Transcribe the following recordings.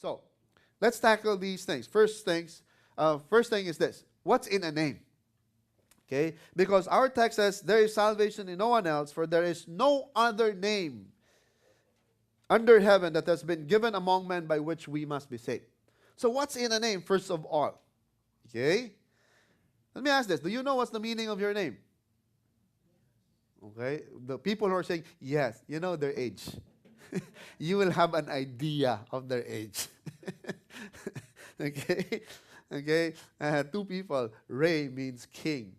So, let's tackle these things. First thing is this. What's in a name? Okay? Because our text says, there is salvation in no one else, for there is no other name under heaven that has been given among men by which we must be saved. So what's in a name, first of all? Okay? Let me ask this. Do you know what's the meaning of your name? Okay? The people who are saying, yes, you know their age. You will have an idea of their age. Okay? Okay? Two people. Ray means king.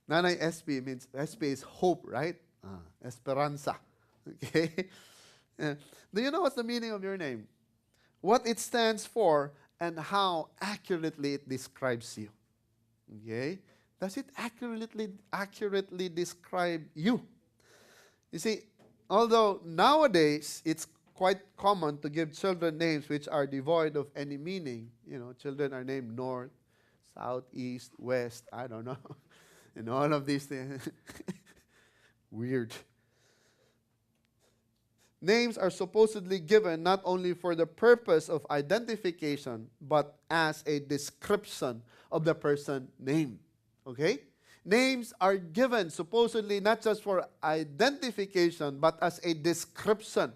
Nanay SP means, SP is hope, right? Esperanza. Okay? Do you know what's the meaning of your name? What it stands for and how accurately it describes you. Okay? Does it accurately describe you? You see, although nowadays it's quite common to give children names which are devoid of any meaning. You know, children are named North, South, East, West, I don't know. And all of these things. Weird. Names are supposedly given not only for the purpose of identification, but as a description of the person named. Okay? Names are given supposedly not just for identification, but as a description.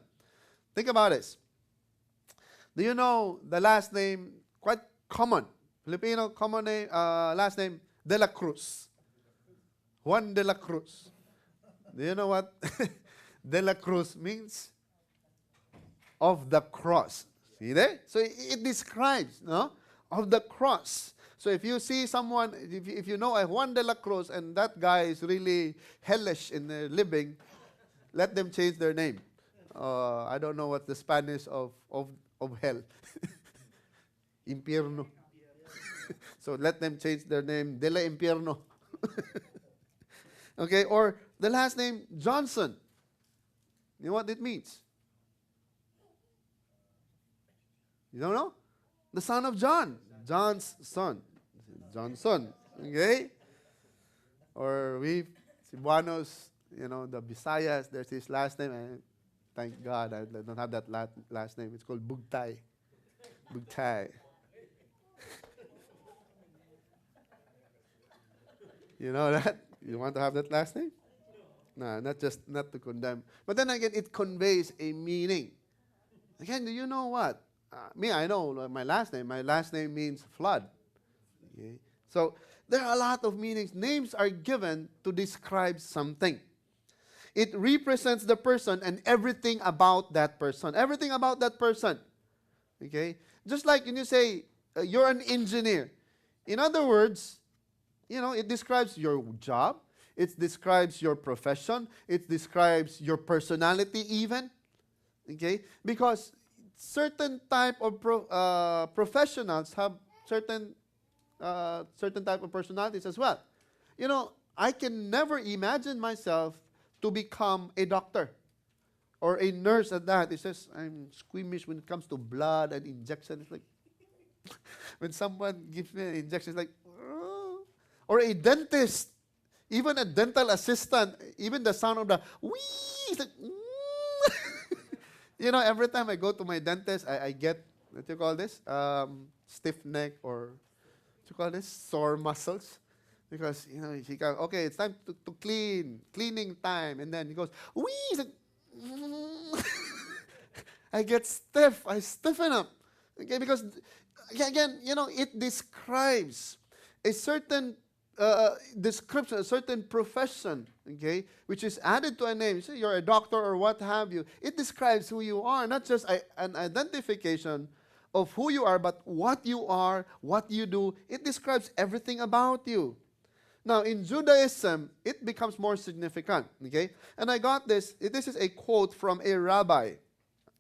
Think about this. Do you know the last name, quite common, Filipino common name, last name, De La Cruz. Juan De La Cruz. Do you know what De La Cruz means? Of the cross. See there? So it describes, no? Of the cross. So if you see someone, if you know a Juan De La Cruz and that guy is really hellish in their living, let them change their name. I don't know what the Spanish of hell. Impierno. So let them change their name, De La Impierno. Okay, or the last name, Johnson. You know what it means? You don't know? The son of John. John's son. Johnson. Okay? Or we, Cebuanos, you know, the Visayas, there's his last name. And thank God I don't have that last name. It's called Bugtay. Bugtay. You know that? You want to have that last name? No, not to condemn. But then again, it conveys a meaning. Again, do you know what? I know my last name. My last name means flood. Okay? So there are a lot of meanings. Names are given to describe something. It represents the person and everything about that person. Everything about that person. Okay? Just like when you say, you're an engineer. In other words, you know, it describes your job. It describes your profession. It describes your personality even. Okay? Because certain type of professionals have certain type of personalities as well. You know, I can never imagine myself to become a doctor or a nurse at that. It says I'm squeamish when it comes to blood and injection. It's like when someone gives me an injection, it's like, or a dentist, even a dental assistant, even the sound of the wee, it's like, you know, every time I go to my dentist, I get, what do you call this? Stiff neck or, what do you call this? Sore muscles. Because, you know, he goes, okay, it's time to clean, cleaning time. And then he goes, wee, it's like, I get stiff, I stiffen up. Okay, because, again, you know, it describes a certain description, a certain profession, okay, which is added to a name. Say you're a doctor or what have you. It describes who you are, not just an identification of who you are, but what you are, what you do. It describes everything about you. Now, in Judaism, it becomes more significant, okay? And I got this. This is a quote from a rabbi.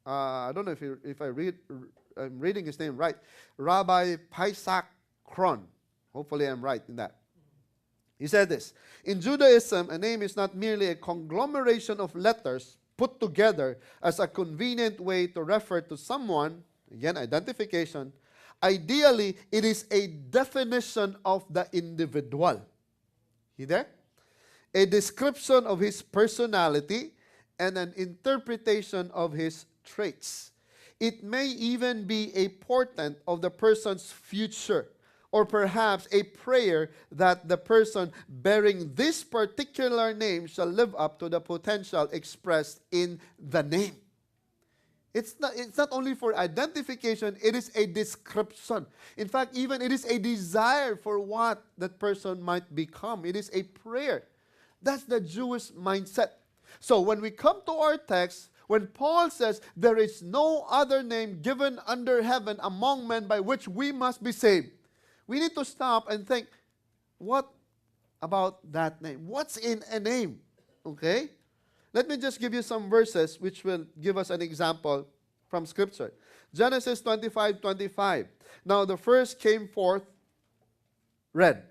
I don't know if I'm reading his name right. Rabbi Paisak Kron. Hopefully I'm right in that. He said this, in Judaism, a name is not merely a conglomeration of letters put together as a convenient way to refer to someone, again, identification. Ideally, it is a definition of the individual. You there? A description of his personality and an interpretation of his traits. It may even be a portent of the person's future, or perhaps a prayer that the person bearing this particular name shall live up to the potential expressed in the name. It's not only for identification, it is a description. In fact, even it is a desire for what that person might become. It is a prayer. That's the Jewish mindset. So when we come to our text, when Paul says, there is no other name given under heaven among men by which we must be saved, we need to stop and think, what about that name? What's in a name? Okay? Let me just give you some verses which will give us an example from Scripture. Genesis 25:25. Now the first came forth red,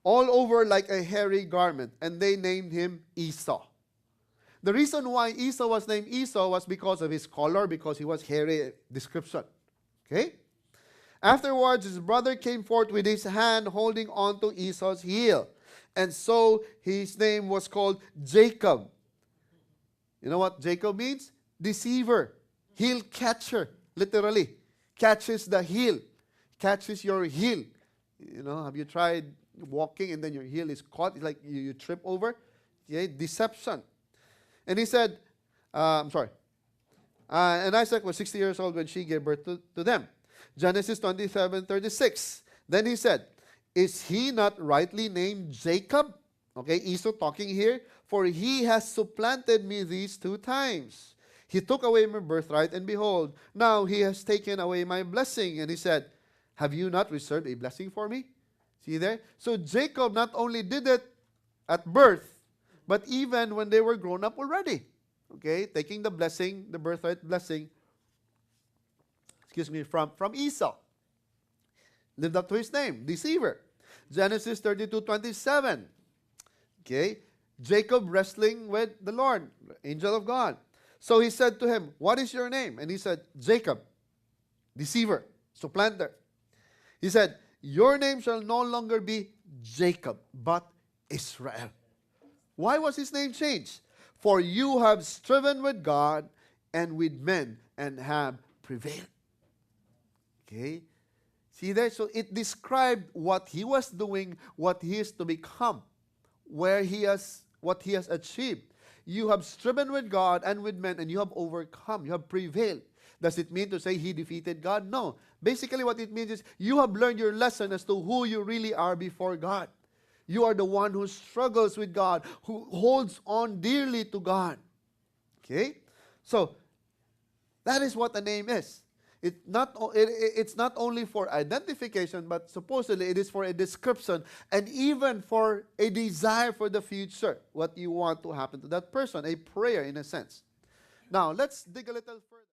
all over like a hairy garment, and they named him Esau. The reason why Esau was named Esau was because of his color, because he was hairy description. Okay? Afterwards, his brother came forth with his hand holding on to Esau's heel. And so his name was called Jacob. You know what Jacob means? Deceiver. Heel catcher. Literally. Catches the heel. Catches your heel. You know, have you tried walking and then your heel is caught? It's like you trip over. Okay? Deception. And he said, and Isaac was 60 years old when she gave birth to them. Genesis 27:36. Then he said, is he not rightly named Jacob? Okay, Esau talking here. For he has supplanted me these 2 times. He took away my birthright, and behold, now he has taken away my blessing. And he said, have you not reserved a blessing for me? See there? So Jacob not only did it at birth, but even when they were grown up already. Okay, taking the blessing, the birthright blessing, from Esau. Lived up to his name, deceiver. Genesis 32:27. Okay, Jacob wrestling with the Lord, angel of God. So he said to him, what is your name? And he said, Jacob, deceiver, supplanter. He said, your name shall no longer be Jacob, but Israel. Why was his name changed? For you have striven with God and with men and have prevailed. Okay? See there? So it described what he was doing, what he is to become, what he has achieved. You have striven with God and with men, and you have overcome. You have prevailed. Does it mean to say he defeated God? No. Basically what it means is you have learned your lesson as to who you really are before God. You are the one who struggles with God, who holds on dearly to God. Okay? So, that is what a name is. It's not only for identification, but supposedly it is for a description and even for a desire for the future, what you want to happen to that person, a prayer in a sense. Now, let's dig a little further.